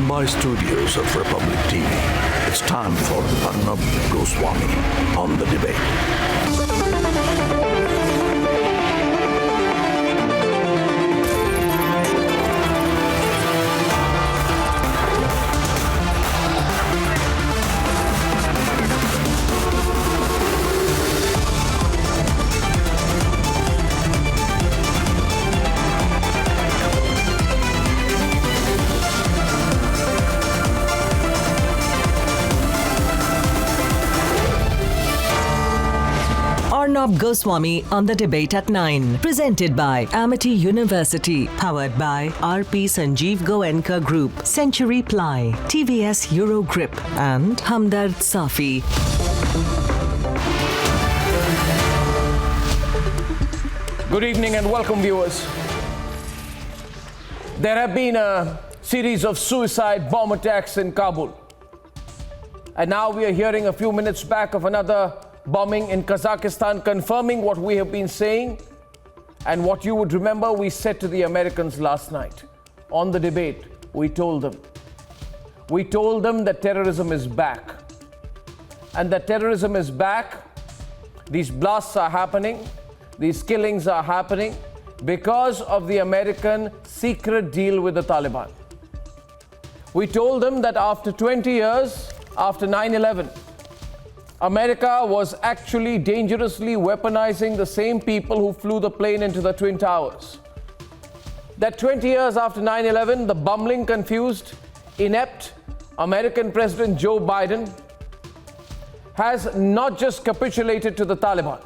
Mumbai studios of Republic TV, it's time for Arnab Goswami on the debate. Arnab Goswami on the debate at 9. Presented by Amity University. Powered by RP Sanjeev Goenka Group, Century Ply, TVS Euro Grip and Hamdard Safi. Good evening and welcome, viewers. There have been a series of suicide bomb attacks in Kabul. And now we are hearing a few minutes back of another bombing in Kazakhstan, confirming what we have been saying and what you would remember we said to the Americans last night. On the debate, we told them that terrorism is back. And that terrorism is back. These blasts are happening. These killings are happening because of the American secret deal with the Taliban. We told them that after 20 years, after 9/11, America was actually dangerously weaponizing the same people who flew the plane into the Twin Towers. That 20 years after 9/11, the bumbling, confused, inept American President Joe Biden has not just capitulated to the Taliban.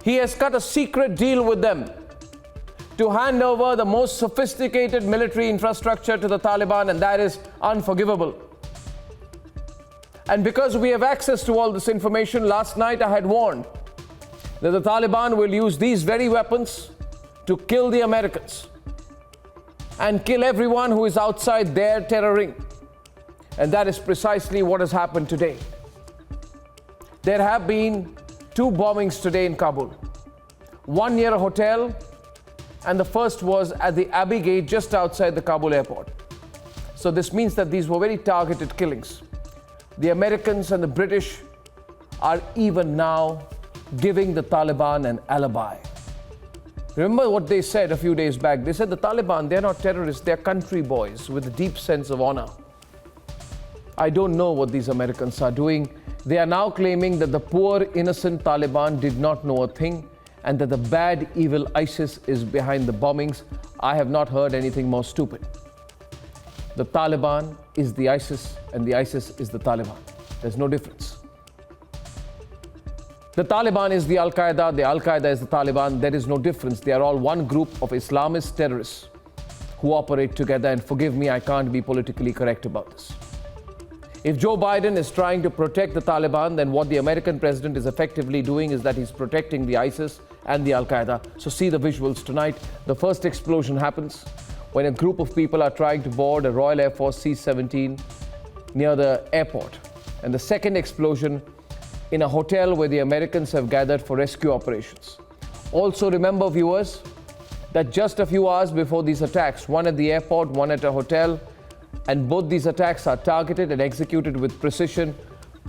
He has cut a secret deal with them to hand over the most sophisticated military infrastructure to the Taliban, and that is unforgivable. And because we have access to all this information, last night I had warned that the Taliban will use these very weapons to kill the Americans and kill everyone who is outside their terror ring. And that is precisely what has happened today. There have been 2 bombings today in Kabul. One near a hotel, and the first was at the Abbey Gate just outside the Kabul airport. So this means that these were very targeted killings. The Americans and the British are even now giving the Taliban an alibi. Remember what they said a few days back? They said the Taliban, they're not terrorists, they're country boys with a deep sense of honor. I don't know what these Americans are doing. They are now claiming that the poor, innocent Taliban did not know a thing and that the bad, evil ISIS is behind the bombings. I have not heard anything more stupid. The Taliban is the ISIS and the ISIS is the Taliban. There's no difference. The Taliban is the Al-Qaeda is the Taliban. There is no difference. They are all one group of Islamist terrorists who operate together. And forgive me, I can't be politically correct about this. If Joe Biden is trying to protect the Taliban, then what the American president is effectively doing is that he's protecting the ISIS and the Al-Qaeda. So see the visuals tonight. The first explosion happens when a group of people are trying to board a Royal Air Force C-17 near the airport. And the second explosion in a hotel where the Americans have gathered for rescue operations. Also remember, viewers, that just a few hours before these attacks, one at the airport, one at a hotel, and both these attacks are targeted and executed with precision.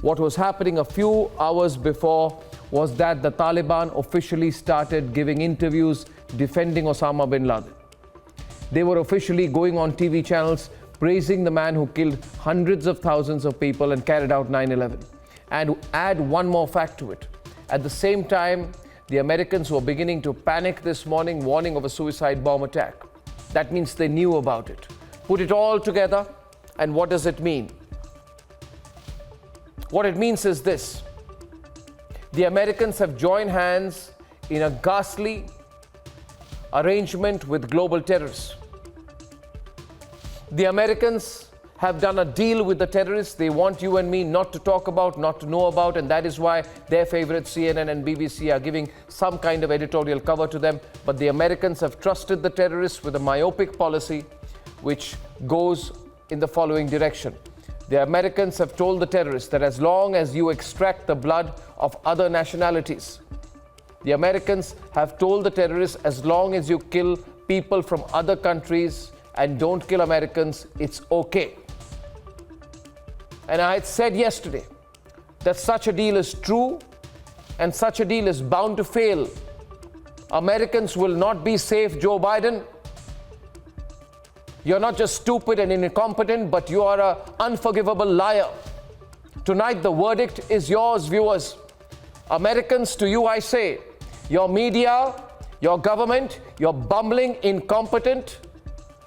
What was happening a few hours before was that the Taliban officially started giving interviews defending Osama bin Laden. They were officially going on TV channels praising the man who killed hundreds of thousands of people and carried out 9/11. And add one more fact to it. At the same time, the Americans were beginning to panic this morning, warning of a suicide bomb attack. That means they knew about it. Put it all together, and what does it mean? What it means is this. The Americans have joined hands in a ghastly arrangement with global terrorists. The Americans have done a deal with the terrorists they want you and me not to talk about, not to know about, and that is why their favorite CNN and BBC are giving some kind of editorial cover to them. But the Americans have trusted the terrorists with a myopic policy which goes in the following direction. The Americans have told the terrorists that as long as you extract the blood of other nationalities, the Americans have told the terrorists as long as you kill people from other countries and don't kill Americans, it's okay. And I had said yesterday that such a deal is true and such a deal is bound to fail. Americans will not be safe, Joe Biden. You're not just stupid and incompetent, but you are an unforgivable liar. Tonight, the verdict is yours, viewers. Americans, to you I say, your media, your government, your bumbling, incompetent,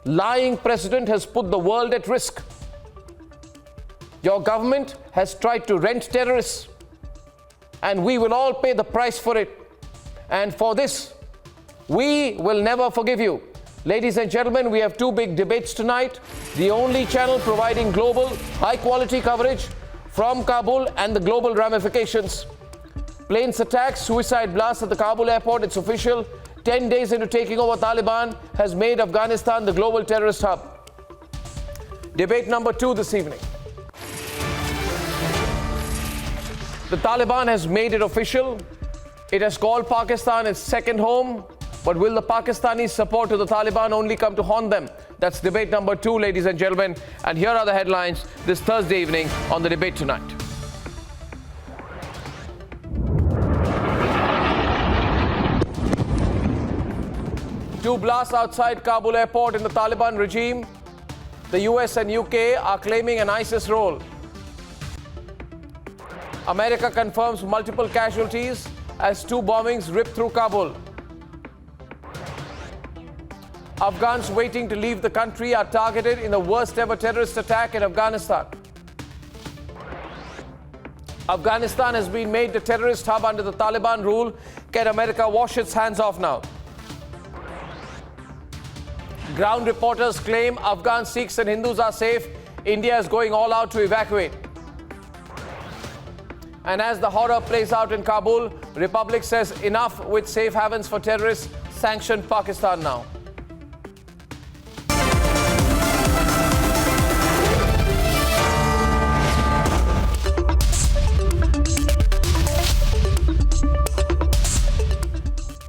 lying president has put the world at risk. Your government has tried to rent terrorists, and we will all pay the price for it. And for this, we will never forgive you. Ladies and gentlemen, we have two big debates tonight. The only channel providing global, high-quality coverage from Kabul and the global ramifications. Planes attack, suicide blast at the Kabul airport. It's official. 10 days into taking over, Taliban has made Afghanistan the global terrorist hub. Debate number 2 this evening. The Taliban has made it official. It has called Pakistan its second home. But will the Pakistani support to the Taliban only come to haunt them? That's debate number 2, ladies and gentlemen. And here are the headlines this Thursday evening on the debate tonight. Two blasts outside Kabul airport in the Taliban regime. The US and UK are claiming an ISIS role. America confirms multiple casualties as 2 bombings ripped through Kabul. Afghans waiting to leave the country are targeted in the worst ever terrorist attack in Afghanistan. Afghanistan has been made the terrorist hub under the Taliban rule. Can America wash its hands off now? Ground reporters claim Afghan Sikhs and Hindus are safe. India is going all out to evacuate. And as the horror plays out in Kabul, Republic says enough with safe havens for terrorists. Sanction Pakistan now.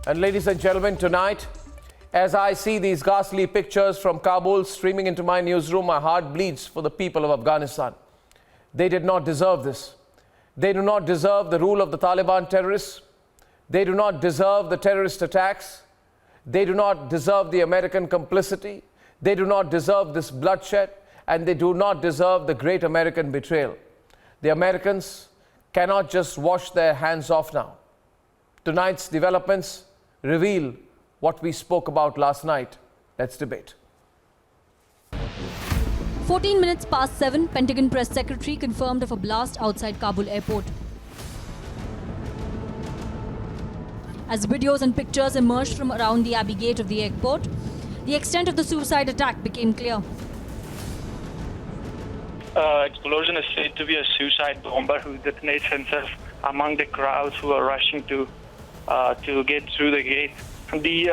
And ladies and gentlemen, tonight, as I see these ghastly pictures from Kabul streaming into my newsroom, my heart bleeds for the people of Afghanistan. They did not deserve this. They do not deserve the rule of the Taliban terrorists. They do not deserve the terrorist attacks. They do not deserve the American complicity. They do not deserve this bloodshed, and they do not deserve the great American betrayal. The Americans cannot just wash their hands off now. Tonight's developments reveal what we spoke about last night. Let's debate. 14 minutes past 7, Pentagon Press Secretary confirmed of a blast outside Kabul airport. As videos and pictures emerged from around the Abbey Gate of the airport, the extent of the suicide attack became clear. Explosion is said to be a suicide bomber who detonates himself among the crowds who are rushing to get through the gate. The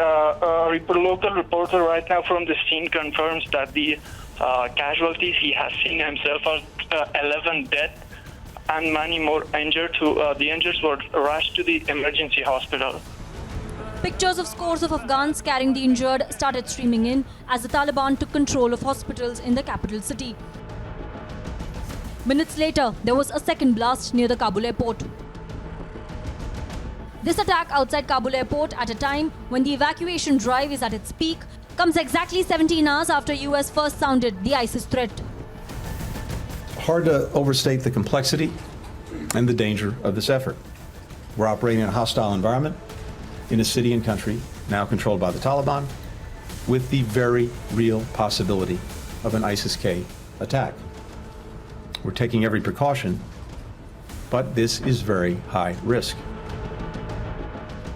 local reporter right now from the scene confirms that the casualties he has seen himself are 11 dead and many more injured. The injured were rushed to the emergency hospital. Pictures of scores of Afghans carrying the injured started streaming in as the Taliban took control of hospitals in the capital city. Minutes later, there was a second blast near the Kabul airport. This attack outside Kabul airport at a time when the evacuation drive is at its peak comes exactly 17 hours after US first sounded the ISIS threat. Hard to overstate the complexity and the danger of this effort. We're operating in a hostile environment in a city and country now controlled by the Taliban with the very real possibility of an ISIS-K attack. We're taking every precaution, but this is very high risk.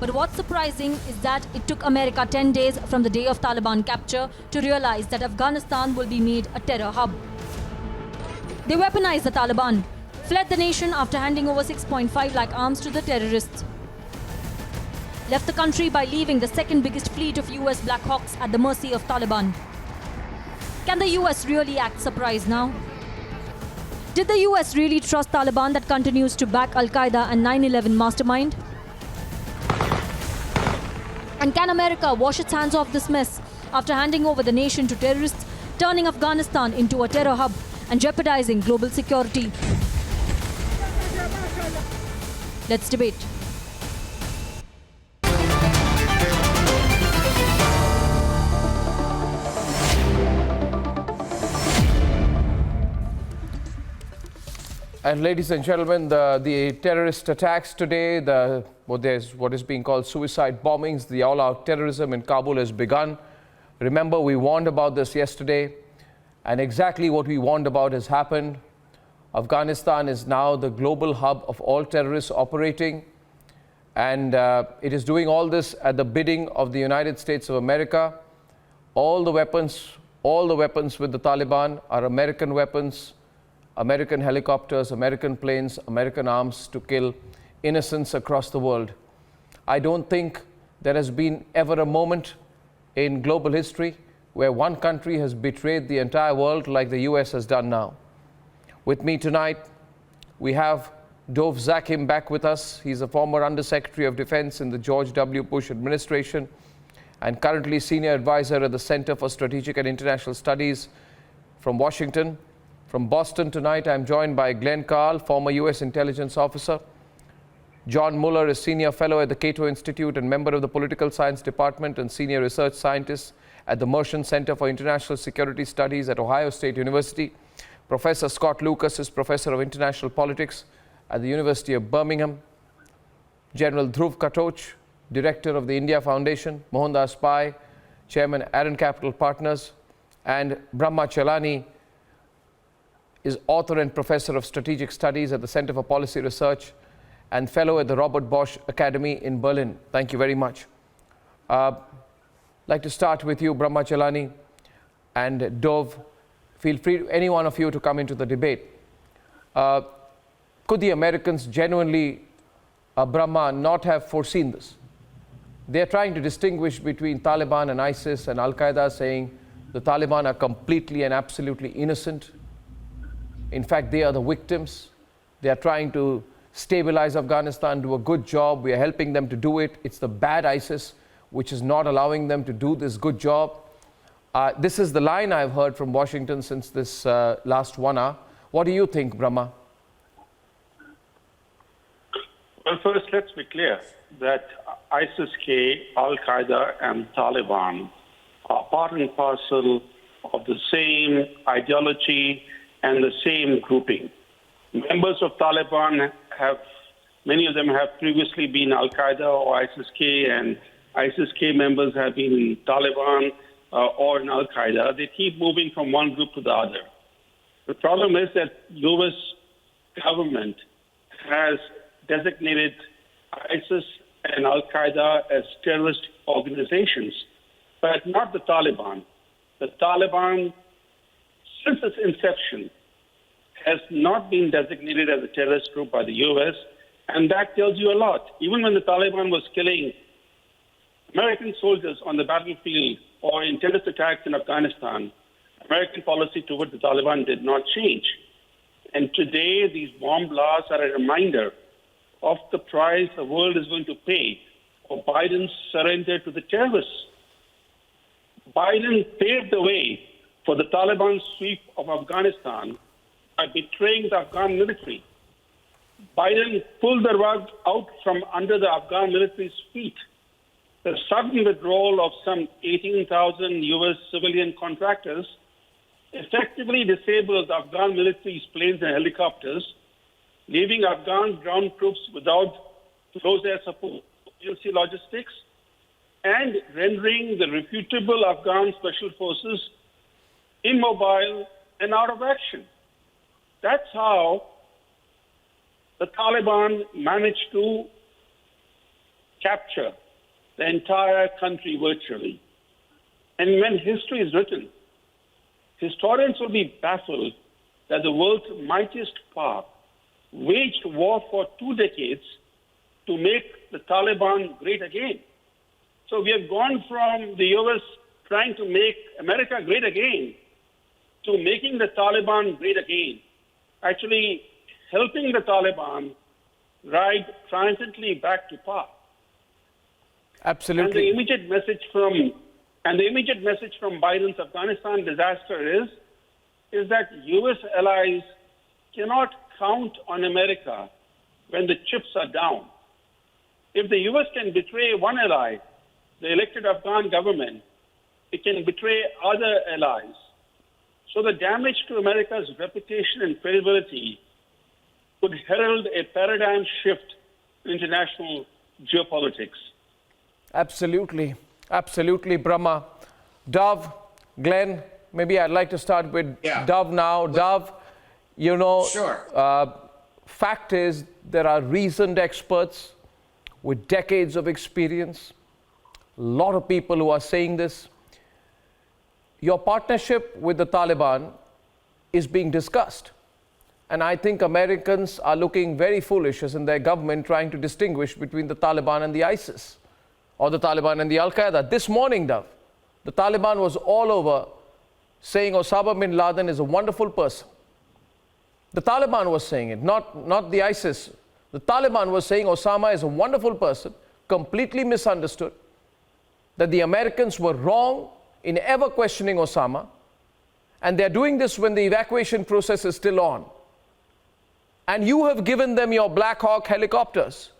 But what's surprising is that it took America 10 days from the day of Taliban capture to realize that Afghanistan will be made a terror hub. They weaponized the Taliban, fled the nation after handing over 6.5 lakh arms to the terrorists, left the country by leaving the second biggest fleet of US Black Hawks at the mercy of Taliban. Can the US really act surprised now? Did the US really trust Taliban that continues to back Al-Qaeda and 9/11 mastermind? And can America wash its hands off this mess after handing over the nation to terrorists turning Afghanistan into a terror hub and jeopardizing global security. Let's debate. And ladies and gentlemen, the terrorist attacks today, what is being called suicide bombings, the all-out terrorism in Kabul has begun. Remember, we warned about this yesterday, and exactly what we warned about has happened. Afghanistan is now the global hub of all terrorists operating, and it is doing all this at the bidding of the United States of America. All the weapons with the Taliban are American weapons, American helicopters, American planes, American arms to kill innocents across the world. I don't think there has been ever a moment in global history where one country has betrayed the entire world like the US has done now. With me tonight, we have Dov Zakheim back with us. He's a former Undersecretary of Defense in the George W. Bush administration and currently Senior Advisor at the Center for Strategic and International Studies from Washington. From Boston tonight, I'm joined by Glenn Carl, former US intelligence officer. John Muller is Senior Fellow at the Cato Institute and member of the Political Science Department and Senior Research Scientist at the Mershon Center for International Security Studies at Ohio State University. Professor Scott Lucas is Professor of International Politics at the University of Birmingham. General Dhruv Katoch, Director of the India Foundation. Mohandas Pai, Chairman, Aaron Capital Partners. And Brahma Chelani is author and Professor of Strategic Studies at the Center for Policy Research and Fellow at the Robert Bosch Academy in Berlin. Thank you very much. I'd like to start with you, Brahma Chelani, and Dov. Feel free, any one of you, to come into the debate. Could the Americans genuinely, Brahma, not have foreseen this? They're trying to distinguish between Taliban and ISIS and Al-Qaeda, saying the Taliban are completely and absolutely innocent. In fact, they are the victims. They are trying to stabilize Afghanistan, do a good job. We are helping them to do it. It's the bad ISIS which is not allowing them to do this good job. This is the line I've heard from Washington since this last 1 hour. What do you think, Brahma? Well, first, let's be clear that ISIS-K, Al-Qaeda, and Taliban are part and parcel of the same ideology and the same grouping. Members of Taliban many of them have previously been Al-Qaeda or ISIS-K, and ISIS-K members have been in Taliban or in Al-Qaeda. They keep moving from one group to the other. The problem is that U.S. government has designated ISIS and Al-Qaeda as terrorist organizations, but not the Taliban. The Taliban, since its inception, has not been designated as a terrorist group by the U.S., and that tells you a lot. Even when the Taliban was killing American soldiers on the battlefield or in terrorist attacks in Afghanistan, American policy towards the Taliban did not change. And today, these bomb blasts are a reminder of the price the world is going to pay for Biden's surrender to the terrorists. Biden paved the way for the Taliban sweep of Afghanistan by betraying the Afghan military. Biden pulled the rug out from under the Afghan military's feet. The sudden withdrawal of some 18,000 U.S. civilian contractors effectively disabled the Afghan military's planes and helicopters, leaving Afghan ground troops without close air support, emergency logistics, and rendering the reputable Afghan special forces immobile and out of action. That's how the Taliban managed to capture the entire country virtually. And when history is written, historians will be baffled that the world's mightiest power waged war for 2 decades to make the Taliban great again. So we have gone from the U.S. trying to make America great again to making the Taliban great again, actually helping the Taliban ride triumphantly back to power. Absolutely. And the immediate message from And the immediate message from Biden's Afghanistan disaster is that U.S. allies cannot count on America when the chips are down. If the U.S. can betray one ally, the elected Afghan government, it can betray other allies. So the damage to America's reputation and credibility could herald a paradigm shift in international geopolitics. Absolutely. Absolutely, Brahma. Dove, Glenn, maybe I'd like to start with Dove now. Dove, you know, fact is there are reasoned experts with decades of experience, a lot of people who are saying this. Your partnership with the Taliban is being discussed. And I think Americans are looking very foolish as in their government trying to distinguish between the Taliban and the ISIS, or the Taliban and the Al-Qaeda. This morning, Dove, the Taliban was all over saying Osama bin Laden is a wonderful person. The Taliban was saying it, not the ISIS. The Taliban was saying Osama is a wonderful person, completely misunderstood, that the Americans were wrong in ever questioning Osama, and they're doing this when the evacuation process is still on. And you have given them your Black Hawk helicopters.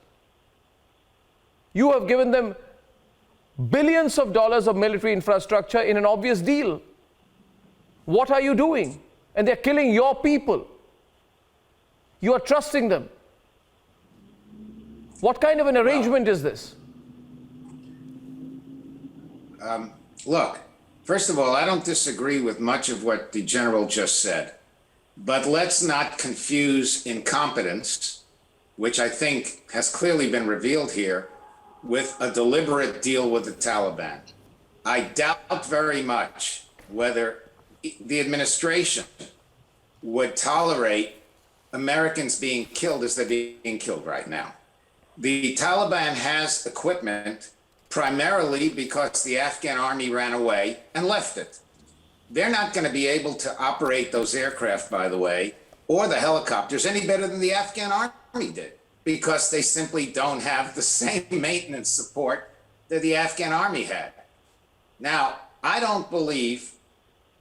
You have given them billions of dollars of military infrastructure in an obvious deal. What are you doing? And they're killing your people. You are trusting them. What kind of an arrangement is this? Look, first of all, I don't disagree with much of what the general just said. But let's not confuse incompetence, which I think has clearly been revealed here, with a deliberate deal with the Taliban. I doubt very much whether the administration would tolerate Americans being killed as they're being killed right now. The Taliban has equipment primarily because the Afghan army ran away and left it. They're not going to be able to operate those aircraft, by the way, or the helicopters any better than the Afghan army did, because they simply don't have the same maintenance support that the Afghan army had. Now, I don't believe,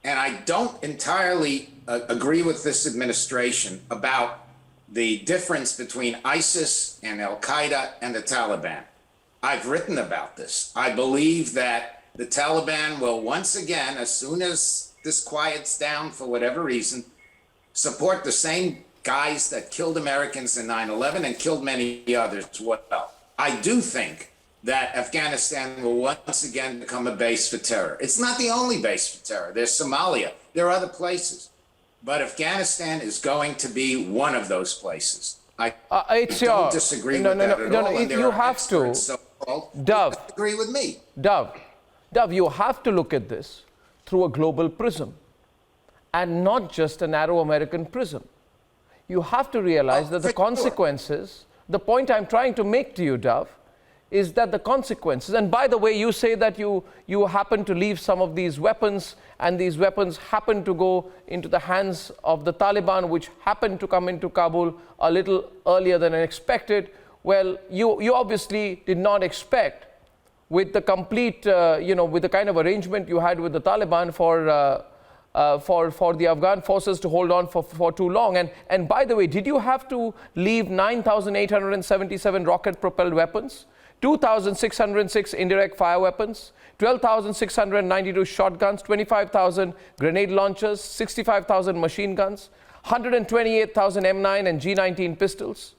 and I don't entirely agree with this administration about the difference between ISIS and Al-Qaeda and the Taliban. I've written about this. I believe that the Taliban will once again, as soon as this quiets down for whatever reason, support the same guys that killed Americans in 9/11 and killed many others as well. I do think that Afghanistan will once again become a base for terror. It's not the only base for terror. There's Somalia. There are other places. But Afghanistan is going to be one of those places. I don't disagree with that at all. You have to. Dove, agree with me. Dove, you have to look at this through a global prism and not just a narrow American prism. You have to realize that the consequences, the point I'm trying to make to you, Dove, is that the consequences, and by the way, you say that you happen to leave some of these weapons, and these weapons happen to go into the hands of the Taliban, which happened to come into Kabul a little earlier than expected. Well, you obviously did not expect, with the complete, with the kind of arrangement you had with the Taliban for the Afghan forces to hold on for too long. And by the way, did you have to leave 9,877 rocket-propelled weapons, 2,606 indirect fire weapons, 12,692 shotguns, 25,000 grenade launchers, 65,000 machine guns, 128,000 M9 and G19 pistols,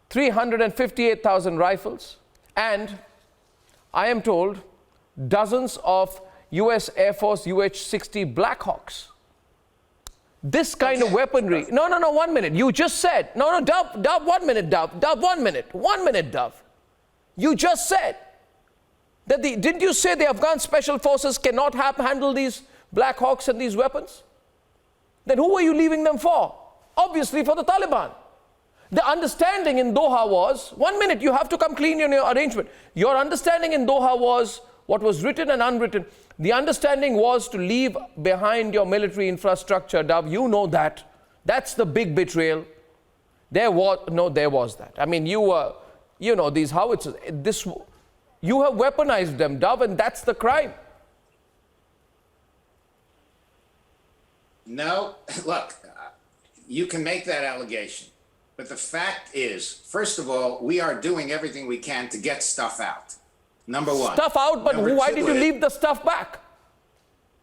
358,000 rifles, and I am told dozens of US Air Force UH-60 Black Hawks. This kind of weaponry. No, 1 minute. You just said, Dove, 1 minute, Dove, 1 minute, 1 minute, Dove. You just said that didn't you say the Afghan special forces cannot handle these Black Hawks and these weapons? Then who are you leaving them for? Obviously for the Taliban. The understanding in Doha was, 1 minute, you have to come clean in your arrangement. Your understanding in Doha was what was written and unwritten. The understanding was to leave behind your military infrastructure, Dove. You know that. That's the big betrayal. There was that. I mean, these howitzers, you have weaponized them, Dove, and that's the crime. No, look, you can make that allegation. But the fact is, first of all, we are doing everything we can to get stuff out. Number one. Stuff out, but Number why two did you is- leave the stuff back?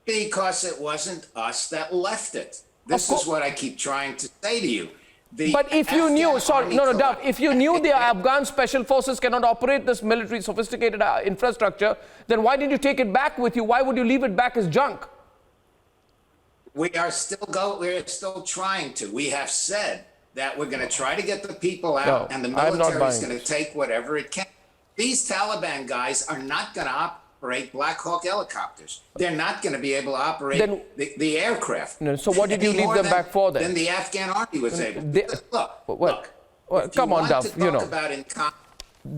Because it wasn't us that left it. This is what I keep trying to say to you. The But if you knew, Afghan sorry, army no, Dov, collapsed. if you knew the Afghan special forces cannot operate this military sophisticated infrastructure, then why did you take it back with you? Why would you leave it back as junk? We're still trying to. We have said that we're going to try to get the people out, No, and the I'm not military is buying going to take whatever it can. These Taliban guys are not going to operate Black Hawk helicopters. They're not going to be able to operate Then- the aircraft. No, so what did you any leave more them back for then? Than the Afghan army was able. They- Look, well, look. If come you on, want Dov, to you talk know. about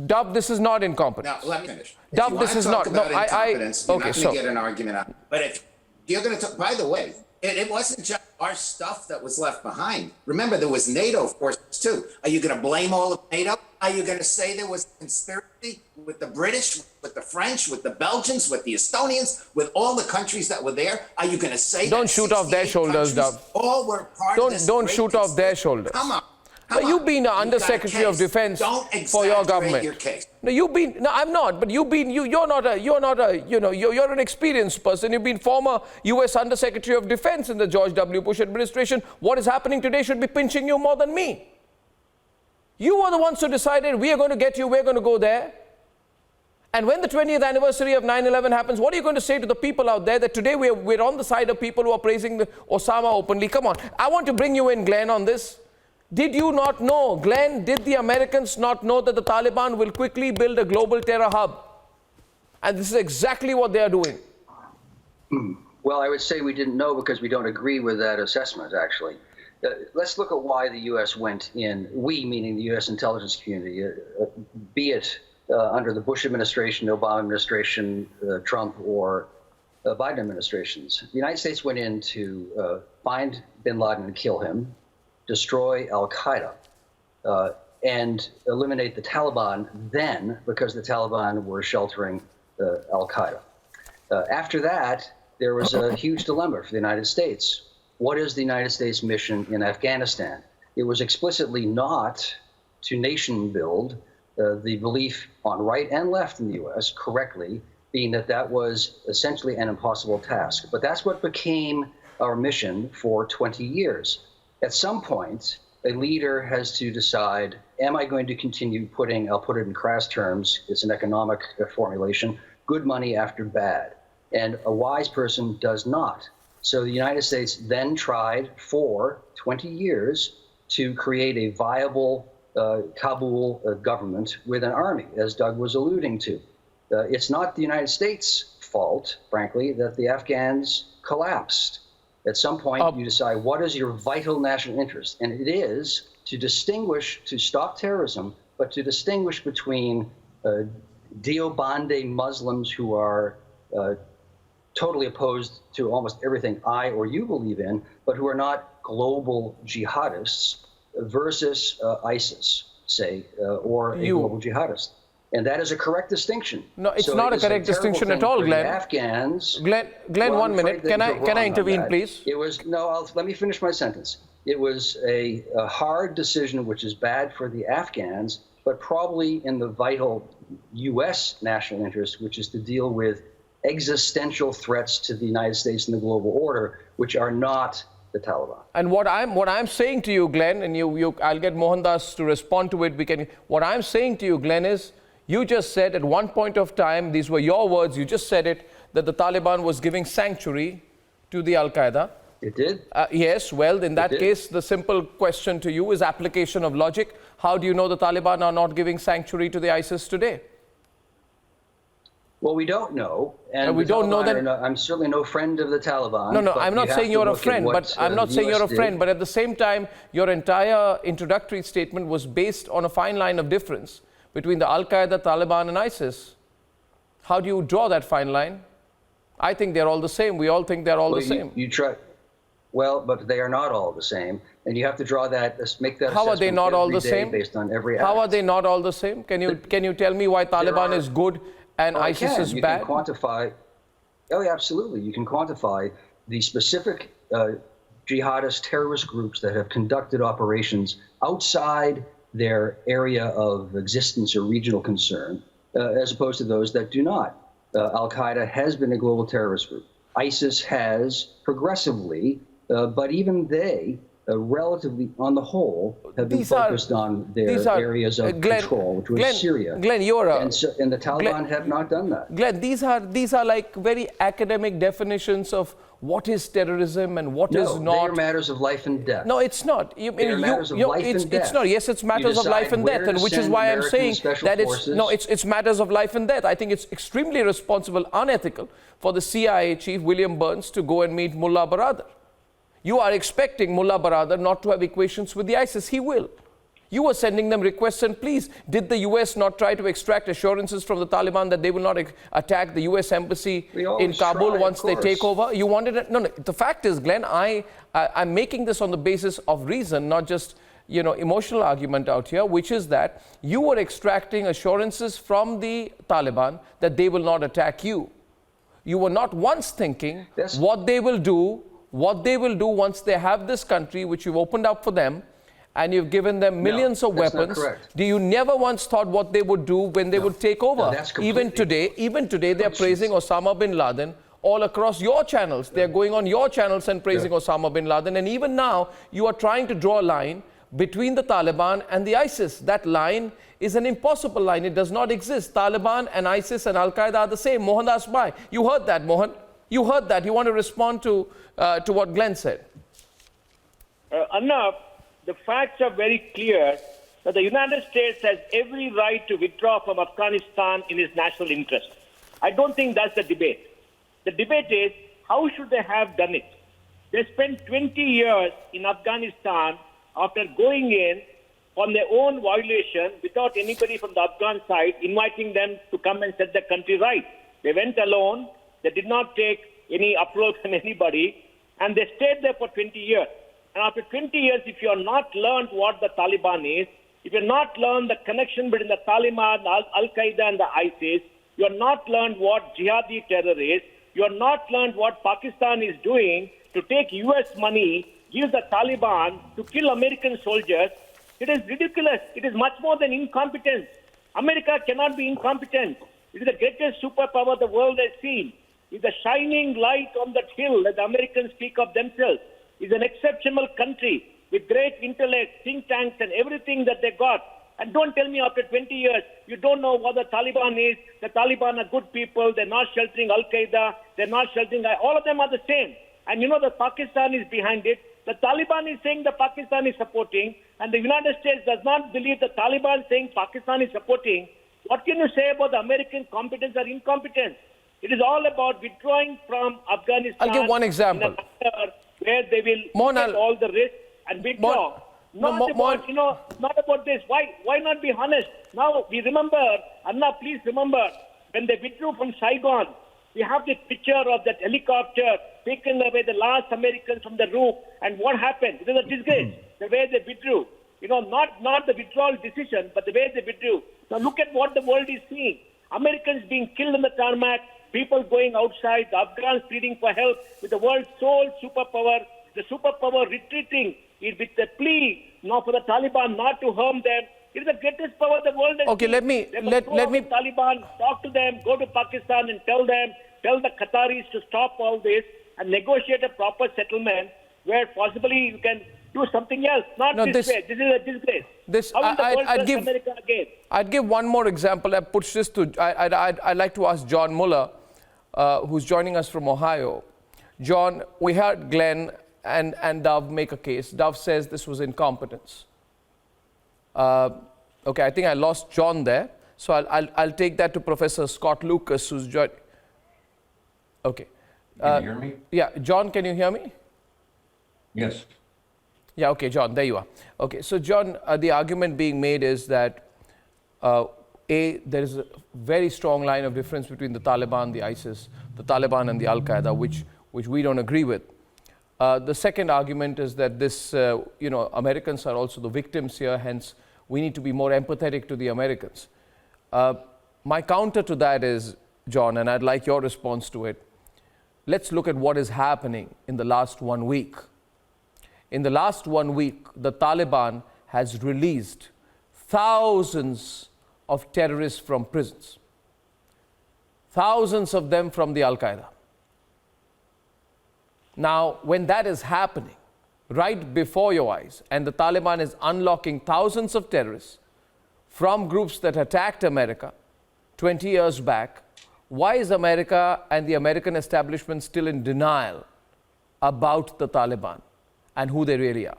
Dov, this is not incompetence. Now, let me finish. If Dov, you this wanna is talk not- no, about I- incompetence, you're okay, not going to so- get an argument out. But if you're going to talk, by the way, it wasn't just our stuff that was left behind. Remember, there was NATO forces too. Are you going to blame all of NATO? Are you going to say there was a conspiracy with the British, with the French, with the Belgians, with the Estonians, with all the countries that were there? Are you going to say Don't that shoot off their 68 shoulders, countries Dov. all were part of this Don't great shoot off their conspiracy? shoulders. Come on. No, you've been an You've got a Undersecretary of case. Defense Don't for your exaggerate government. your case. No, you've been. No, I'm not. But you're not a. You're an experienced person. You've been former U.S. Undersecretary of Defense in the George W. Bush administration. What is happening today should be pinching you more than me. You were the ones who decided we are going to get you. We're going to go there. And when the 20th anniversary of 9/11 happens, what are you going to say to the people out there that today we're on the side of people who are praising Osama openly? Come on. I want to bring you in, Glenn, on this. Did you not know, Glenn, did the Americans not know that the Taliban will quickly build a global terror hub? And this is exactly what they are doing. Well, I would say we didn't know because we don't agree with that assessment, actually. Let's look at why the U.S. went in, we meaning the U.S. intelligence community, be it under the Bush administration, Obama administration, Trump, or Biden administrations. The United States went in to find bin Laden and kill him, destroy al-Qaeda, and eliminate the Taliban then because the Taliban were sheltering al-Qaeda. After that, there was a huge dilemma for the United States. What is the United States mission in Afghanistan? It was explicitly not to nation build, the belief on right and left in the U.S. correctly being that that was essentially an impossible task. But that's what became our mission for 20 years. At some point, a leader has to decide, am I going to continue putting, I'll put it in crass terms, it's an economic formulation, good money after bad. And a wise person does not. So the United States then tried for 20 years to create a viable Kabul government with an army, as Doug was alluding to. It's not the United States' fault, frankly, that the Afghans collapsed. At some point, you decide what is your vital national interest, and it is to distinguish, to stop terrorism, but to distinguish between Deobandi Muslims who are totally opposed to almost everything I or you believe in, but who are not global jihadists, versus ISIS, say, or a global jihadist. And that is a correct distinction. No, it's So not it a is correct terrible distinction thing at all, for the Glenn. Afghans. Glenn, Well, one I'm afraid minute. that Can you're I wrong on intervene, that. please? It was, no, let me finish my sentence. It was a hard decision, which is bad for the Afghans, but probably in the vital U.S. national interest, which is to deal with existential threats to the United States and the global order, which are not the Taliban. And what I'm saying to you, Glenn, and I'll get Mohandas to respond to it. What I'm saying to you, Glenn, is you just said at one point of time, these were your words, you just said it, that the Taliban was giving sanctuary to the Al-Qaeda. It did? Yes, well, in that case, the simple question to you is application of logic. How do you know the Taliban are not giving sanctuary to the ISIS today? Well, we don't know. And we don't know that. I'm certainly no friend of the Taliban. No, but I'm not you have saying to you're a look at friend, what, but I'm not the saying you're a US friend. did. But at the same time, your entire introductory statement was based on a fine line of difference between the Al-Qaeda, Taliban, and ISIS. How do you draw that fine line? I think they're all the same. We all think they're all the same. You try. Well, but they are not all the same, and you have to draw that, make that. How are they not all the every day same? Based on every act. How are they not all the same? Can you tell me why Taliban is good and ISIS is bad? You can quantify. Oh, yeah, absolutely. You can quantify the specific jihadist terrorist groups that have conducted operations outside their area of existence or regional concern, as opposed to those that do not. Al-Qaeda has been a global terrorist group. ISIS has progressively, but even they, relatively on the whole, have been focused on their areas of control, which was Syria. Glenn, and the Taliban have not done that. Glenn, these are like very academic definitions of what is terrorism and what is not. No, they are matters of life and death. No, it's not. Matters of life and death. It's not. Yes, it's matters of life and death, and which is why I'm saying that it's matters of life and death. I think it's extremely irresponsible, unethical for the CIA chief, William Burns, to go and meet Mullah Baradar. You are expecting Mullah Baradar not to have equations with the ISIS. He will. You were sending them requests and pleas. Did the US not try to extract assurances from the Taliban that they will not attack the US embassy in Kabul once they take over? You wanted it? No. The fact is, Glenn, I'm making this on the basis of reason, not just emotional argument out here, which is that you were extracting assurances from the Taliban that they will not attack you. You were not once thinking what they will do once they have this country, which you've opened up for them, and you've given them millions of weapons. Do you never once thought what they would do when they would take over? Even today, they're praising Osama bin Laden all across your channels. They're going on your channels and praising Osama bin Laden. And even now, you are trying to draw a line between the Taliban and the ISIS. That line is an impossible line. It does not exist. Taliban and ISIS and Al-Qaeda are the same. Mohandas Bhai, you heard that, Mohan. You heard that. You want to respond to what Glenn said? Arnab, the facts are very clear that the United States has every right to withdraw from Afghanistan in its national interest. I don't think that's the debate. The debate is, how should they have done it? They spent 20 years in Afghanistan after going in on their own violation without anybody from the Afghan side inviting them to come and set the country right. They went alone. They did not take any approach from anybody, and they stayed there for 20 years. And after 20 years, if you have not learned what the Taliban is, if you have not learned the connection between the Taliban, Al-Qaeda and the ISIS, you have not learned what jihadi terror is, you have not learned what Pakistan is doing to take US money, give the Taliban to kill American soldiers, it is ridiculous. It is much more than incompetence. America cannot be incompetent. It is the greatest superpower the world has seen. It is the shining light on that hill that the Americans speak of themselves. It is an exceptional country with great intellect, think tanks, and everything that they got. And don't tell me after 20 years, you don't know what the Taliban is. The Taliban are good people. They're not sheltering Al-Qaeda. They're not sheltering... All of them are the same. And you know that Pakistan is behind it. The Taliban is saying that Pakistan is supporting, and the United States does not believe the Taliban saying Pakistan is supporting. What can you say about the American competence or incompetence? It is all about withdrawing from Afghanistan. I'll give one example. Where they will take all the risk and withdraw. Not about this. Why not be honest? Now, we remember, Arnab, please remember, when they withdrew from Saigon, we have this picture of that helicopter taking away the last Americans from the roof. And what happened? It was a disgrace, the way they withdrew. Not the withdrawal decision, but the way they withdrew. Now, look at what the world is seeing. Americans being killed in the tarmac, people going outside, the Afghans pleading for help with the world's sole superpower, the superpower retreating with the plea for the Taliban not to harm them. It is the greatest power the world has seen. Let me Taliban, talk to them, go to Pakistan and tell the Qataris to stop all this and negotiate a proper settlement where possibly you can do something else. Not this way. This is a disgrace. I'd give one more example. I push this to. I'd like to ask John Muller, who's joining us from Ohio. John, we heard Glenn and Dove make a case. Dove says this was incompetence. Okay, I think I lost John there. So I'll take that to Professor Scott Lucas, who's joined. Okay. Can you hear me? Yeah, John, can you hear me? Yes. Yeah, okay, John, there you are. Okay, so John, the argument being made is that there is a very strong line of difference between the Taliban, the ISIS, the Taliban and the Al-Qaeda, which we don't agree with. The second argument is that this, Americans are also the victims here, hence we need to be more empathetic to the Americans. My counter to that is, John, and I'd like your response to it, let's look at what is happening in the last 1 week. in the last 1 week, the Taliban has released thousands of terrorists from prisons. Thousands of them from the Al-Qaeda. Now, when that is happening right before your eyes, and the Taliban is unlocking thousands of terrorists from groups that attacked America 20 years back, why is America and the American establishment still in denial about the Taliban and who they really are?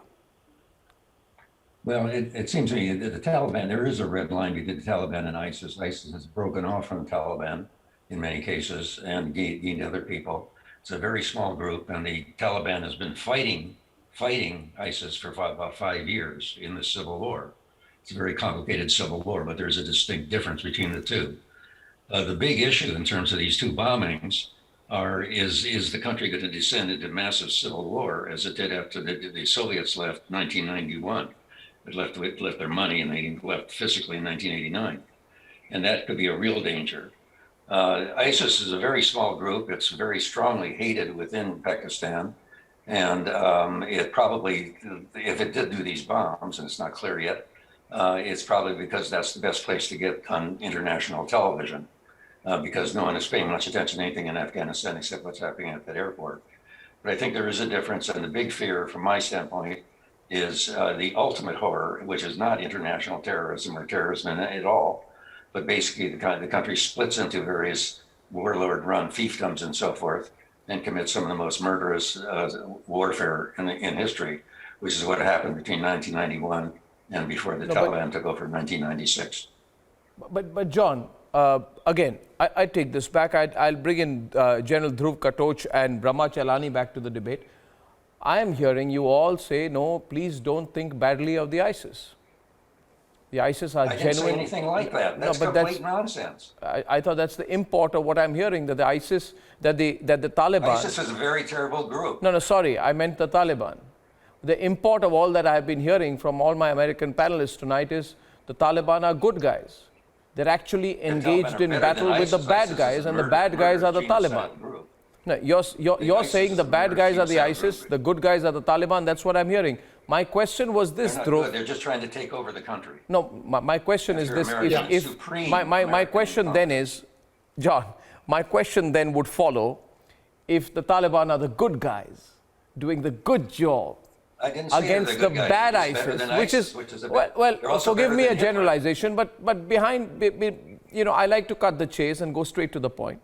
Well, it seems to me that the Taliban, there is a red line between the Taliban and ISIS. ISIS has broken off from the Taliban in many cases and gained other people. It's a very small group, and the Taliban has been fighting ISIS for about 5 years in the civil war. It's a very complicated civil war, but there's a distinct difference between the two. The big issue in terms of these two bombings is the country going to descend into massive civil war as it did after the Soviets left 1991. It left their money, and they left physically in 1989. And that could be a real danger. ISIS is a very small group. It's very strongly hated within Pakistan. And it probably, if it did do these bombs, and it's not clear yet, it's probably because that's the best place to get on international television, because no one is paying much attention to anything in Afghanistan except what's happening at that airport. But I think there is a difference, and the big fear from my standpoint is the ultimate horror, which is not international terrorism or terrorism at all, but basically the country splits into various warlord-run fiefdoms and so forth, and commits some of the most murderous warfare in history, which is what happened between 1991 and before the Taliban took over in 1996. But John, again, I take this back. I'll bring in General Dhruv Katoch and Brahma Chalani back to the debate. I am hearing you all say, no, please don't think badly of the ISIS. The ISIS are genuine. I didn't say anything like that. That's complete nonsense. I thought that's the import of what I'm hearing, that the ISIS, that the Taliban... ISIS is a very terrible group. No, sorry, I meant the Taliban. The import of all that I've been hearing from all my American panelists tonight is the Taliban are good guys. They're actually engaged in battle with the bad guys, and the bad guys are the Taliban. No, you're saying the bad guys are the ISIS, the good guys are the Taliban. That's what I'm hearing. My question was this, Dhruv. They're just trying to take over the country. No, my question is this. My question then is, John, my question then would follow, if the Taliban are the good guys doing the good job against the bad ISIS, which is well, forgive me a generalization, but behind, I like to cut the chase and go straight to the point.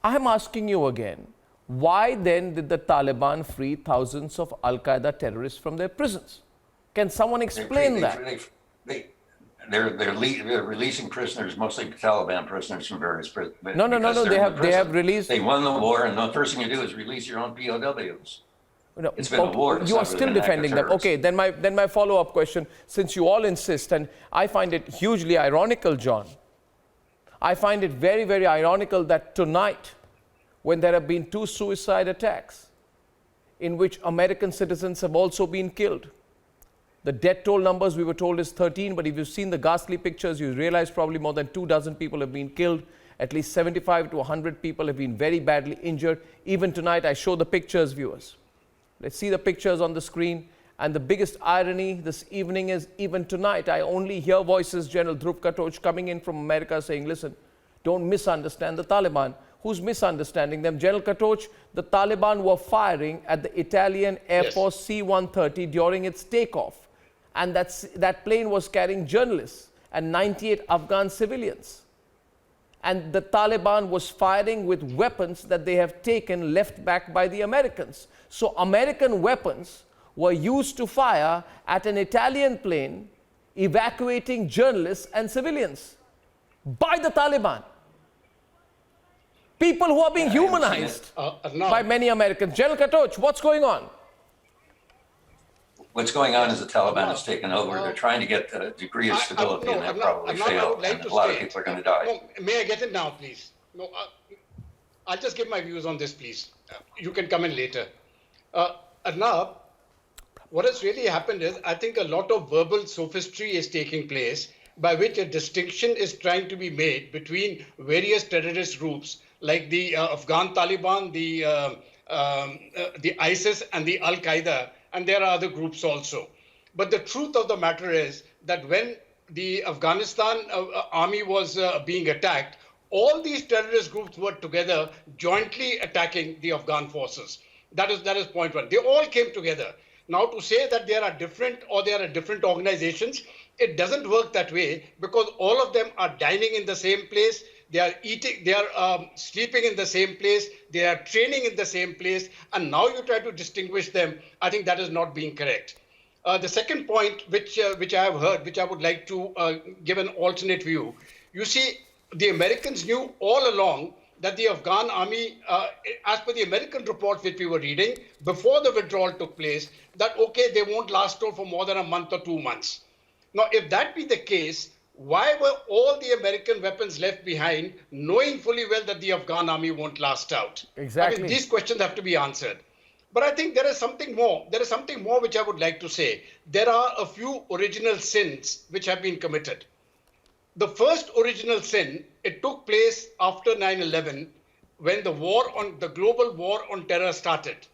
I'm asking you again, why then did the Taliban free thousands of Al-Qaeda terrorists from their prisons? Can someone explain that? They're releasing prisoners, mostly Taliban prisoners from various prisons. No. They have released. They won the war, and the first thing you do is release your own POWs. No, it's been a war. You are still defending them. Okay, then my follow-up question, since you all insist, and I find it hugely ironical, John. I find it very, very ironical that tonight, when there have been 2 suicide attacks in which American citizens have also been killed. The death toll numbers we were told is 13, but if you've seen the ghastly pictures, you realize probably more than 24 people have been killed. At least 75 to 100 people have been very badly injured. Even tonight, I show the pictures, viewers. Let's see the pictures on the screen. And the biggest irony this evening is, even tonight, I only hear voices, General Dhruv Katoch, coming in from America saying, listen, don't misunderstand the Taliban. Who's misunderstanding them? General Katoch, the Taliban were firing at the Italian Air Force C-130 during its takeoff. And that plane was carrying journalists and 98 Afghan civilians. And the Taliban was firing with weapons that they have taken left back by the Americans. So American weapons were used to fire at an Italian plane evacuating journalists and civilians by the Taliban. People who are being humanized by many Americans. General Katoch, what's going on? What's going on is the Taliban has taken over. They're trying to get a degree of stability, and they've probably failed, and a lot of people are going to die. No, may I get it now, please? No, I'll just give my views on this, please. You can come in later. Arnab, what has really happened is, I think a lot of verbal sophistry is taking place by which a distinction is trying to be made between various terrorist groups like the Afghan Taliban, the ISIS and the Al-Qaeda, and there are other groups also. But the truth of the matter is that when the Afghanistan army was being attacked, all these terrorist groups were together jointly attacking the Afghan forces. That is point one. They all came together. Now, to say that there are different organizations, it doesn't work that way, because all of them are dining in the same place. They are eating, they are sleeping in the same place. They are training in the same place. And now you try to distinguish them. I think that is not being correct. The second point, which I have heard, which I would like to give an alternate view. You see, the Americans knew all along that the Afghan army, as per the American reports which we were reading, before the withdrawal took place, that, okay, they won't last out for more than a month or 2 months. Now, if that be the case, why were all the American weapons left behind, knowing fully well that the Afghan army won't last out? Exactly. I mean, these questions have to be answered. But I think there is something more. There is something more which I would like to say. There are a few original sins which have been committed. The first original sin, it took place after 9/11, when the global war on terror started.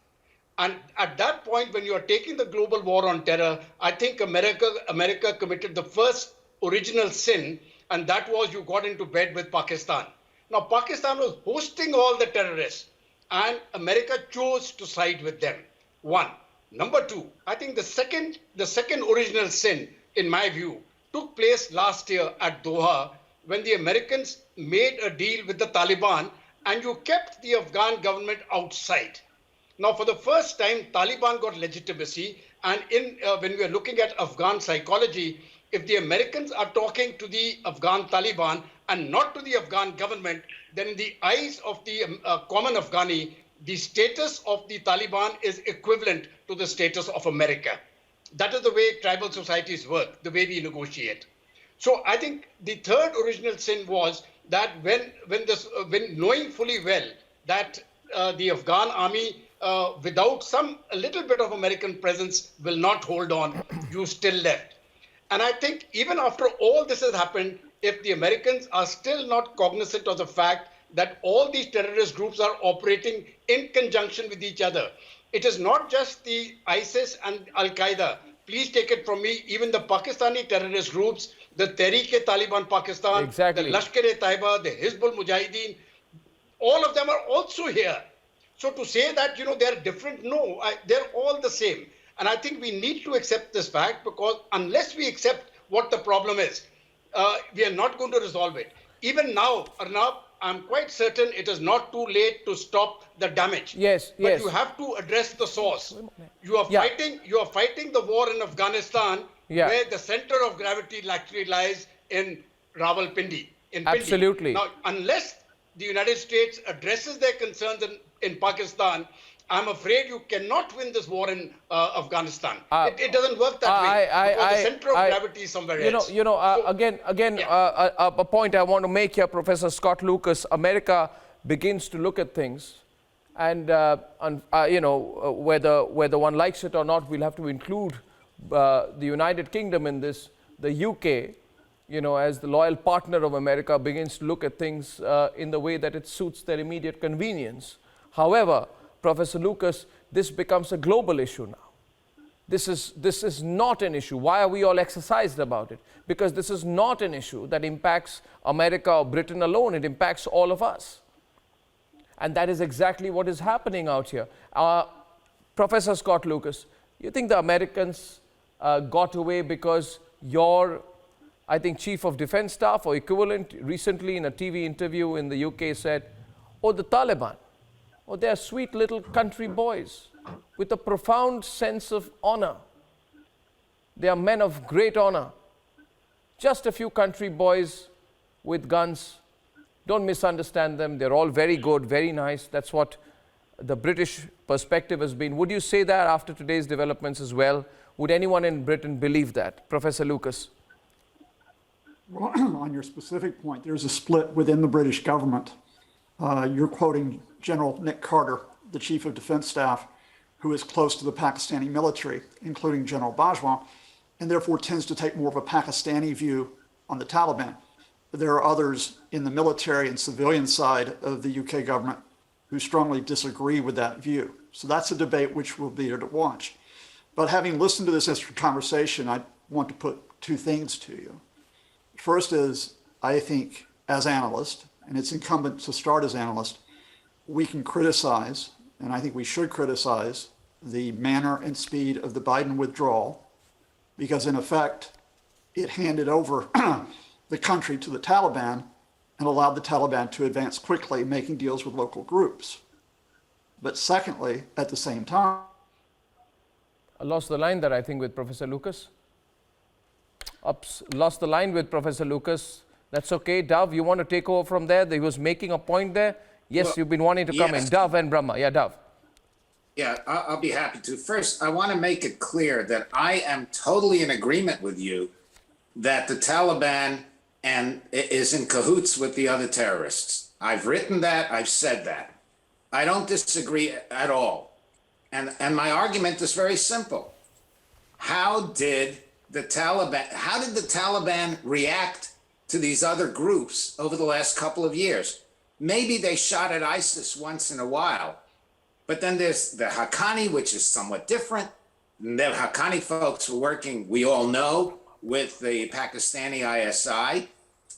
And at that point, when you are taking the global war on terror, I think America committed the first original sin, and that was you got into bed with Pakistan. Now, Pakistan was hosting all the terrorists, and America chose to side with them. One. Number two, I think the second original sin, in my view, took place last year at Doha, when the Americans made a deal with the Taliban and you kept the Afghan government outside. Now, for the first time, Taliban got legitimacy, and when we are looking at Afghan psychology, if the Americans are talking to the Afghan Taliban and not to the Afghan government, then in the eyes of the common Afghani, the status of the Taliban is equivalent to the status of America. That is the way tribal societies work, the way we negotiate. So I think the third original sin was that when knowing fully well that the Afghan army, without a little bit of American presence, will not hold on, you still left. And I think even after all this has happened, if the Americans are still not cognizant of the fact that all these terrorist groups are operating in conjunction with each other, it is not just the ISIS and Al-Qaeda. Please take it from me, even the Pakistani terrorist groups, the Tehreek-e-Taliban Pakistan, exactly, the Lashkar-e-Taiba, the Hizbul Mujahideen, all of them are also here. So to say that, they're different, no, they're all the same. And I think we need to accept this fact, because unless we accept what the problem is, we are not going to resolve it. Even now, Arnab, I'm quite certain it is not too late to stop the damage. Yes, but you have to address the source. You are fighting the war in Afghanistan, where the center of gravity actually lies in Rawalpindi. Absolutely. Now, unless the United States addresses their concerns in Pakistan, I'm afraid you cannot win this war in Afghanistan. It doesn't work that way, because the center of gravity is somewhere else. A point I want to make here, Professor Scott Lucas. America begins to look at things, and whether one likes it or not, we'll have to include the United Kingdom in this. The UK, as the loyal partner of America, begins to look at things in the way that it suits their immediate convenience. However, Professor Lucas, this becomes a global issue now. This is not an issue. Why are we all exercised about it? Because this is not an issue that impacts America or Britain alone. It impacts all of us. And that is exactly what is happening out here. Professor Scott Lucas, you think the Americans got away because your, I think, Chief of Defense Staff or equivalent recently in a TV interview in the UK said, oh, the Taliban, oh, they are sweet little country boys with a profound sense of honor. They are men of great honor. Just a few country boys with guns. Don't misunderstand them. They're all very good, very nice. That's what the British perspective has been. Would you say that after today's developments as well? Would anyone in Britain believe that? Professor Lucas. Well, on your specific point, there's a split within the British government. You're quoting General Nick Carter, the Chief of Defense Staff, who is close to the Pakistani military, including General Bajwa, and therefore tends to take more of a Pakistani view on the Taliban. But there are others in the military and civilian side of the UK government who strongly disagree with that view. So that's a debate which we'll be here to watch. But having listened to this conversation, I want to put two things to you. First is, I think as analysts, and it's incumbent to start as analysts, we can criticize, and I think we should criticize, the manner and speed of the Biden withdrawal, because in effect, it handed over the country to the Taliban and allowed the Taliban to advance quickly, making deals with local groups. But secondly, at the same time, I lost the line there, I think, with Professor Lucas. Ups, lost the line with Professor Lucas. That's okay. Dove, you want to take over from there? He was making a point there. Yes, well, you've been wanting to come in. Dove and Brahma. Yeah, Dove. Yeah, I'll be happy to. First, I want to make it clear that I am totally in agreement with you that the Taliban is in cahoots with the other terrorists. I've written that. I've said that. I don't disagree at all. And my argument is very simple. How did the Taliban react to these other groups over the last couple of years? Maybe they shot at ISIS once in a while, but then there's the Haqqani, which is somewhat different. The Haqqani folks were working, we all know, with the Pakistani ISI.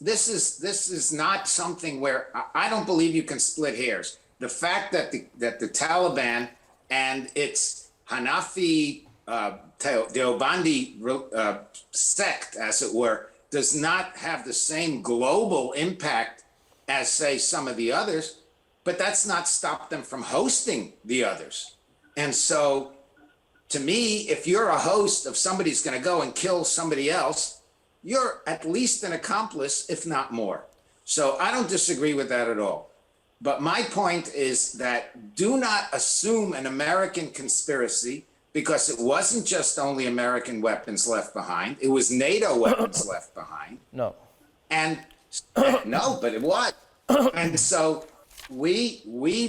This is not something where I don't believe you can split hairs. The fact that the Taliban and its Hanafi Deobandi sect, as it were, does not have the same global impact as, say, some of the others, but that's not stopped them from hosting the others. And so, to me, if you're a host of somebody's going to go and kill somebody else, you're at least an accomplice, if not more. So I don't disagree with that at all. But my point is that do not assume an American conspiracy, because it wasn't just only American weapons left behind. It was NATO weapons left behind. No. And no, but it was. And so we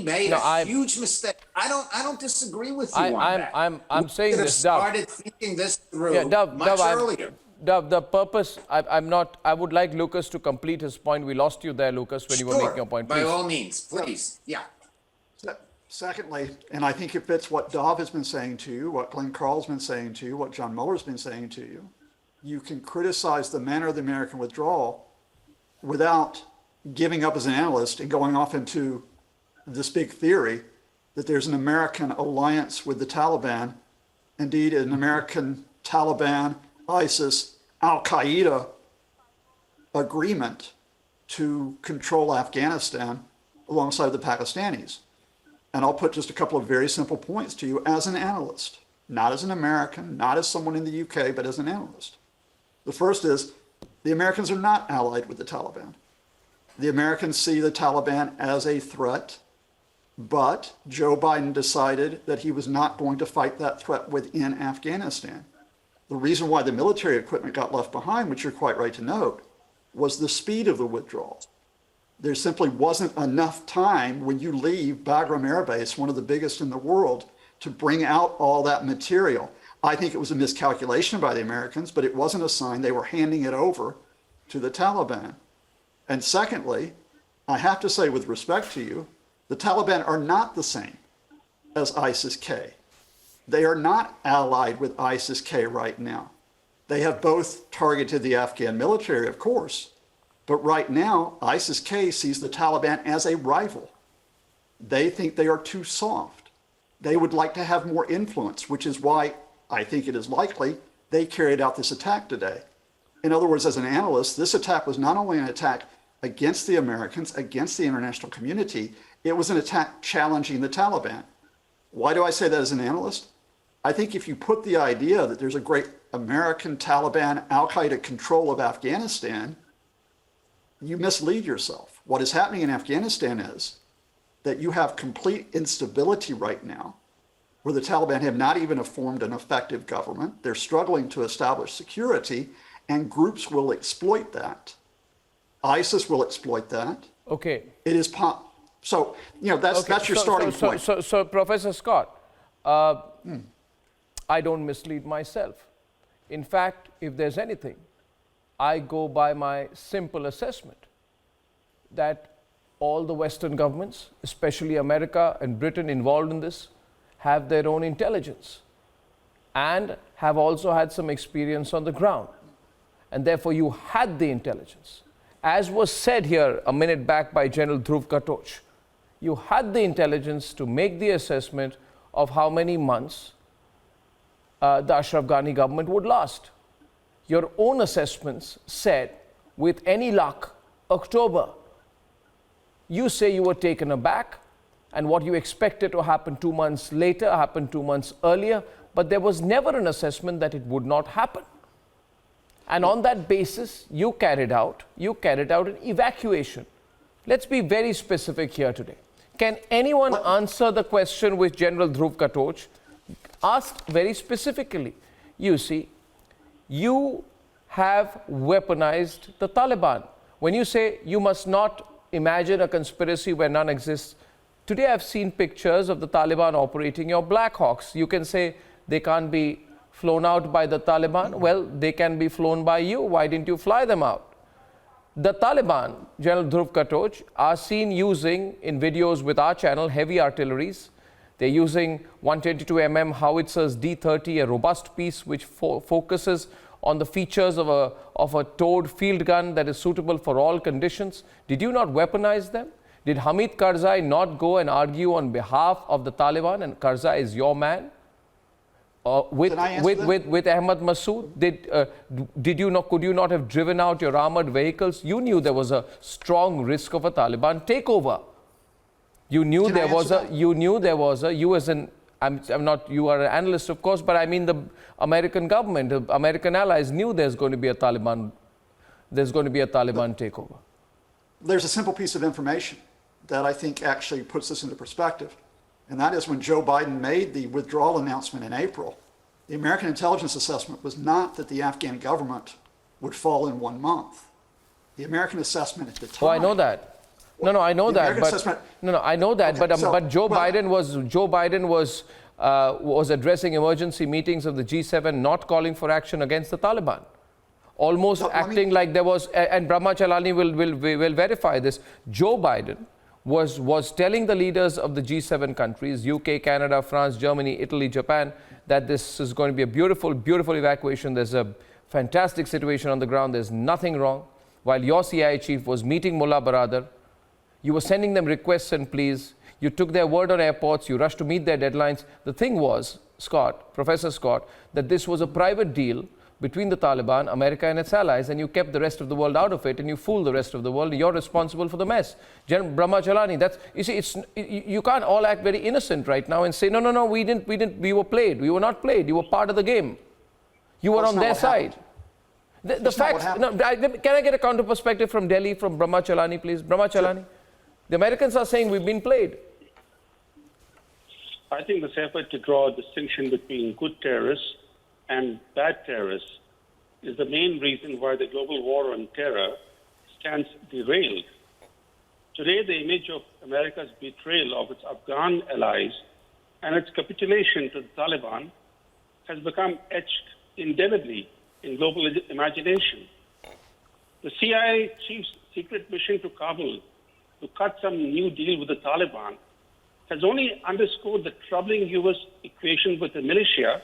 made a huge mistake. I don't disagree with you on that. I'm saying this, Dove. Started thinking this through Dove, earlier. Dove, the purpose, I would like Lucas to complete his point. We lost you there, Lucas, when you were making your point. Please. By all means, please. Yeah. Secondly, and I think it fits what Dov has been saying to you, what Glenn Carl's been saying to you, what John Mueller's been saying to you, you can criticize the manner of the American withdrawal without giving up as an analyst and going off into this big theory that there's an American alliance with the Taliban, indeed an American Taliban, ISIS, Al-Qaeda agreement to control Afghanistan alongside the Pakistanis. And I'll put just a couple of very simple points to you as an analyst, not as an American, not as someone in the UK, but as an analyst. The first is the Americans are not allied with the Taliban. The Americans see the Taliban as a threat, but Joe Biden decided that he was not going to fight that threat within Afghanistan. The reason why the military equipment got left behind, which you're quite right to note, was the speed of the withdrawal. There simply wasn't enough time when you leave Bagram Air Base, one of the biggest in the world, to bring out all that material. I think it was a miscalculation by the Americans, but it wasn't a sign they were handing it over to the Taliban. And secondly, I have to say with respect to you, the Taliban are not the same as ISIS-K. They are not allied with ISIS-K right now. They have both targeted the Afghan military, of course, but right now, ISIS-K sees the Taliban as a rival. They think they are too soft. They would like to have more influence, which is why I think it is likely they carried out this attack today. In other words, as an analyst, this attack was not only an attack against the Americans, against the international community, it was an attack challenging the Taliban. Why do I say that as an analyst? I think if you put the idea that there's a great American Taliban Al-Qaeda control of Afghanistan, you mislead yourself. What is happening in Afghanistan is that you have complete instability right now, where the Taliban have not even formed an effective government. They're struggling to establish security, and groups will exploit that. ISIS will exploit that. Okay. It is so, that's your starting point. So, Professor Scott, I don't mislead myself. In fact, if there's anything, I go by my simple assessment that all the Western governments, especially America and Britain involved in this, have their own intelligence. and have also had some experience on the ground. And therefore, you had the intelligence. As was said here a minute back by General Dhruv Katoch, you had the intelligence to make the assessment of how many months the Ashraf Ghani government would last. Your own assessments said, with any luck, October. You say you were taken aback, and what you expected to happen 2 months later happened 2 months earlier, but there was never an assessment that it would not happen. And on that basis, you carried out an evacuation. Let's be very specific here today. Can anyone answer the question which General Dhruv Katoch asked very specifically? You see, you have weaponized the Taliban. When you say you must not imagine a conspiracy where none exists, today I've seen pictures of the Taliban operating your Black Hawks. You can say they can't be flown out by the Taliban. Well, they can be flown by you. Why didn't you fly them out? The Taliban, General Dhruv Katoch, are seen using, in videos with our channel, heavy artilleries. They're using 122mm howitzers D-30, a robust piece which focuses on the features of a towed field gun that is suitable for all conditions. Did you not weaponize them? Did Hamid Karzai not go and argue on behalf of the Taliban, and Karzai is your man? With Ahmad Massoud, could you not have driven out your armored vehicles? You knew there was a strong risk of a Taliban takeover. You knew there was a. You as an. I'm not. You are an analyst, of course, but I mean the American government, the American allies knew there's going to be a Taliban. There's going to be a Taliban takeover. There's a simple piece of information that I think actually puts this into perspective. And that is when Joe Biden made the withdrawal announcement in April, the American intelligence assessment was not that the Afghan government would fall in 1 month. The American assessment at the time. Oh, I know that. No, I know that. But I know that. Okay, but Joe Biden was addressing emergency meetings of the G7, not calling for action against the Taliban, almost acting like there was. And Brahma Chalani will verify this. Joe Biden was telling the leaders of the G7 countries, UK, Canada, France, Germany, Italy, Japan, that this is going to be a beautiful, beautiful evacuation. There's a fantastic situation on the ground. There's nothing wrong. While your CIA chief was meeting Mullah Baradar, you were sending them requests and pleas. You took their word on airports. You rushed to meet their deadlines. The thing was, Professor Scott, that this was a private deal between the Taliban, America and its allies, and you kept the rest of the world out of it, and you fooled the rest of the world. You're responsible for the mess. Brahma Chalani, you can't all act very innocent right now and say, no, we we were played. We were not played. You were part of the game. You were on their side. The facts, can I get a counter perspective from Delhi, from Brahma Chalani, please? Brahma Chalani. Sure. The Americans are saying we've been played. I think this effort to draw a distinction between good terrorists and bad terrorists is the main reason why the global war on terror stands derailed. Today, the image of America's betrayal of its Afghan allies and its capitulation to the Taliban has become etched indelibly in global imagination. The CIA chief's secret mission to Kabul to cut some new deal with the Taliban has only underscored the troubling U.S. equation with the militia,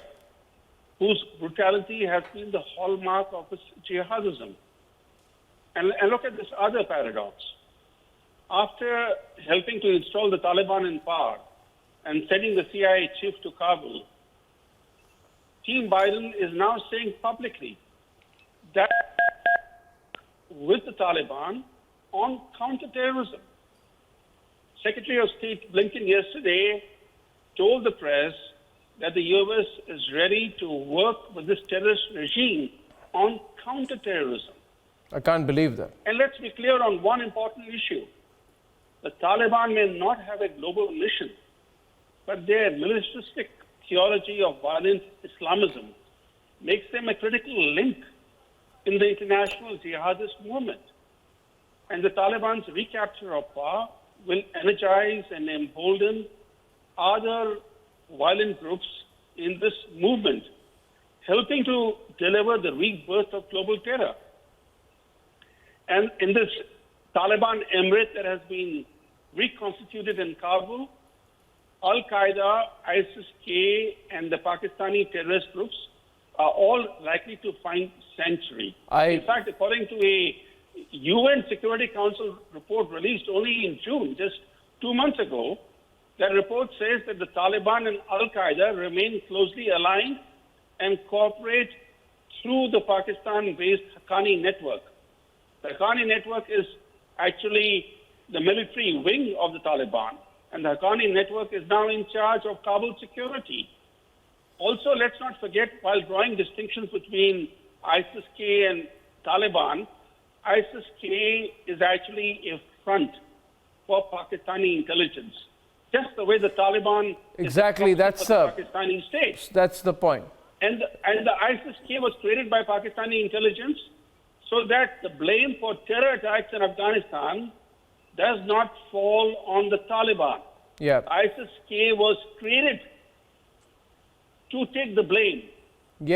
whose brutality has been the hallmark of its jihadism. And look at this other paradox. After helping to install the Taliban in power and sending the CIA chief to Kabul, Team Biden is now saying publicly that with the Taliban on counterterrorism. Secretary of State Blinken yesterday told the press that the U.S. is ready to work with this terrorist regime on counterterrorism. I can't believe that. And let's be clear on one important issue. The Taliban may not have a global mission, but their militaristic theology of violent Islamism makes them a critical link in the international jihadist movement. And the Taliban's recapture of power will energize and embolden other violent groups in this movement, helping to deliver the rebirth of global terror. And in this Taliban emirate that has been reconstituted in Kabul, Al-Qaeda, ISIS-K, and the Pakistani terrorist groups are all likely to find sanctuary. In fact, according to a UN Security Council report released only in June, just 2 months ago, that report says that the Taliban and Al-Qaeda remain closely aligned and cooperate through the Pakistan-based Haqqani network. The Haqqani network is actually the military wing of the Taliban, and the Haqqani network is now in charge of Kabul security. Also, let's not forget, while drawing distinctions between ISIS-K and Taliban, ISIS-K is actually a front for Pakistani intelligence, just the way the Taliban exactly, is that's the Pakistani state. That's the point. And the ISIS-K was created by Pakistani intelligence so that the blame for terror attacks in Afghanistan does not fall on the Taliban. Yeah. ISIS-K was created to take the blame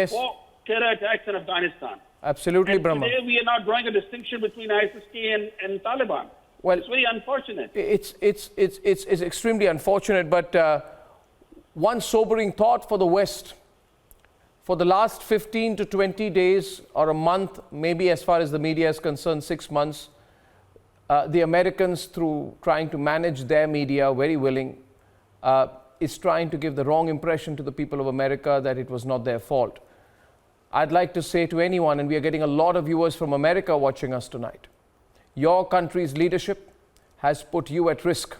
for terror attacks in Afghanistan. Absolutely, Brahma. Today we are now drawing a distinction between ISIS-K and Taliban. Well, it's very unfortunate. It's extremely unfortunate, but one sobering thought for the West. For the last 15 to 20 days or a month, maybe as far as the media is concerned, 6 months, the Americans, through trying to manage their media, very willing, is trying to give the wrong impression to the people of America that it was not their fault. I'd like to say to anyone, and we are getting a lot of viewers from America watching us tonight, your country's leadership has put you at risk.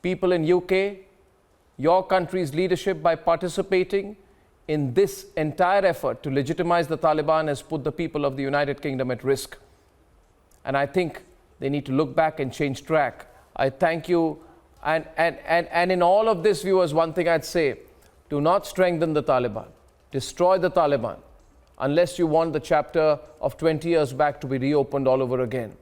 People in UK, your country's leadership, by participating in this entire effort to legitimize the Taliban, has put the people of the United Kingdom at risk. And I think they need to look back and change track. I thank you. And in all of this, viewers, one thing I'd say, do not strengthen the Taliban. Destroy the Taliban unless you want the chapter of 20 years back to be reopened all over again.